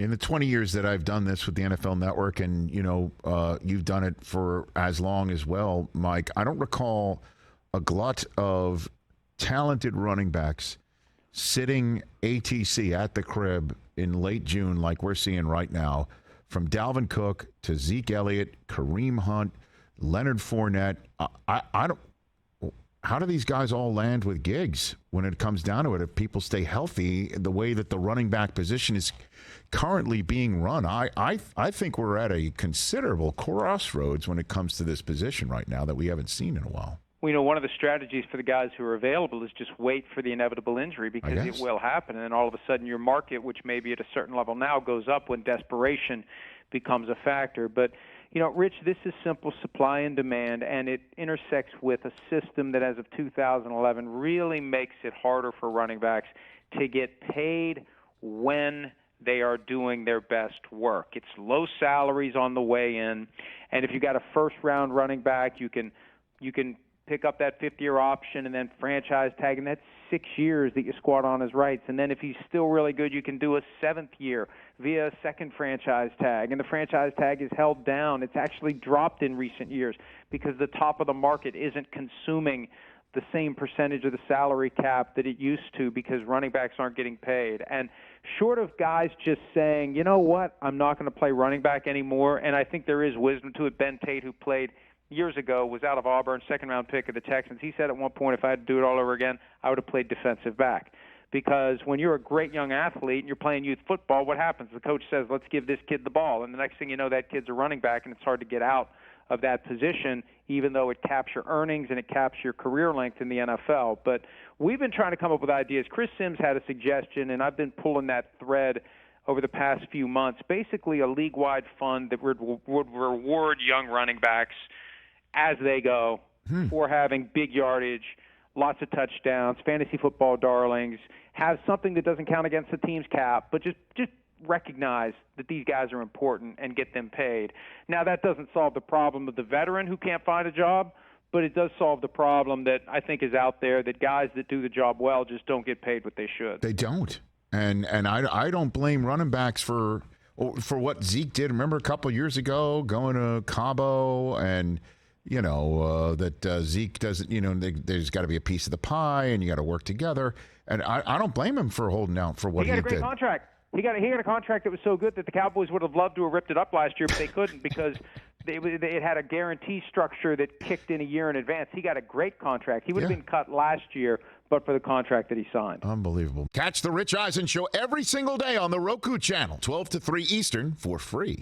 In the 20 years that I've done this with the NFL Network, and you've done it for as long as well, Mike, I don't recall a glut of talented running backs sitting ATC at the crib in late June like we're seeing right now, from Dalvin Cook to Zeke Elliott, Kareem Hunt, Leonard Fournette. I don't. How do these guys all land with gigs when it comes down to it? If people stay healthy, the way that the running back position is currently being run, I think we're at a considerable crossroads when it comes to this position right now that we haven't seen in a while. Well, one of the strategies for the guys who are available is just wait for the inevitable injury, because it will happen, and then all of a sudden your market, which may be at a certain level now, goes up when desperation becomes a factor. But Rich, this is simple supply and demand, and it intersects with a system that as of 2011 really makes it harder for running backs to get paid when they are doing their best work. It's low salaries on the way in, and if you got a first-round running back, you can pick up that fifth-year option and then franchise tag, and that's 6 years that you squat on his rights. And then if he's still really good, you can do a seventh year via a second franchise tag, and the franchise tag is held down. It's actually dropped in recent years because the top of the market isn't consuming the same percentage of the salary cap that it used to, because running backs aren't getting paid. And short of guys just saying, you know what, I'm not going to play running back anymore, and I think there is wisdom to it. Ben Tate, who played years ago, was out of Auburn, second-round pick of the Texans. He said at one point, if I had to do it all over again, I would have played defensive back. Because when you're a great young athlete and you're playing youth football, what happens? The coach says, let's give this kid the ball. And the next thing you know, that kid's a running back, and it's hard to get out of that position, even though it caps your earnings and it caps your career length in the NFL. But we've been trying to come up with ideas. Chris Sims had a suggestion, and I've been pulling that thread over the past few months. Basically a league-wide fund that would reward young running backs as they go for having big yardage, lots of touchdowns, fantasy football darlings, have something that doesn't count against the team's cap, but just recognize that these guys are important and get them paid. Now, that doesn't solve the problem of the veteran who can't find a job, but it does solve the problem that I think is out there, that guys that do the job well just don't get paid what they should. They don't. And I don't blame running backs for what Zeke did. Remember a couple of years ago going to Cabo, and that Zeke doesn't, there's got to be a piece of the pie and you got to work together. And I don't blame him for holding out for what he did. He got a great contract. He got a contract that was so good that the Cowboys would have loved to have ripped it up last year, but they couldn't because it had a guarantee structure that kicked in a year in advance. He got a great contract. He would have been cut last year, but for the contract that he signed. Unbelievable. Catch the Rich Eisen Show every single day on the Roku channel, 12 to 3 Eastern, for free.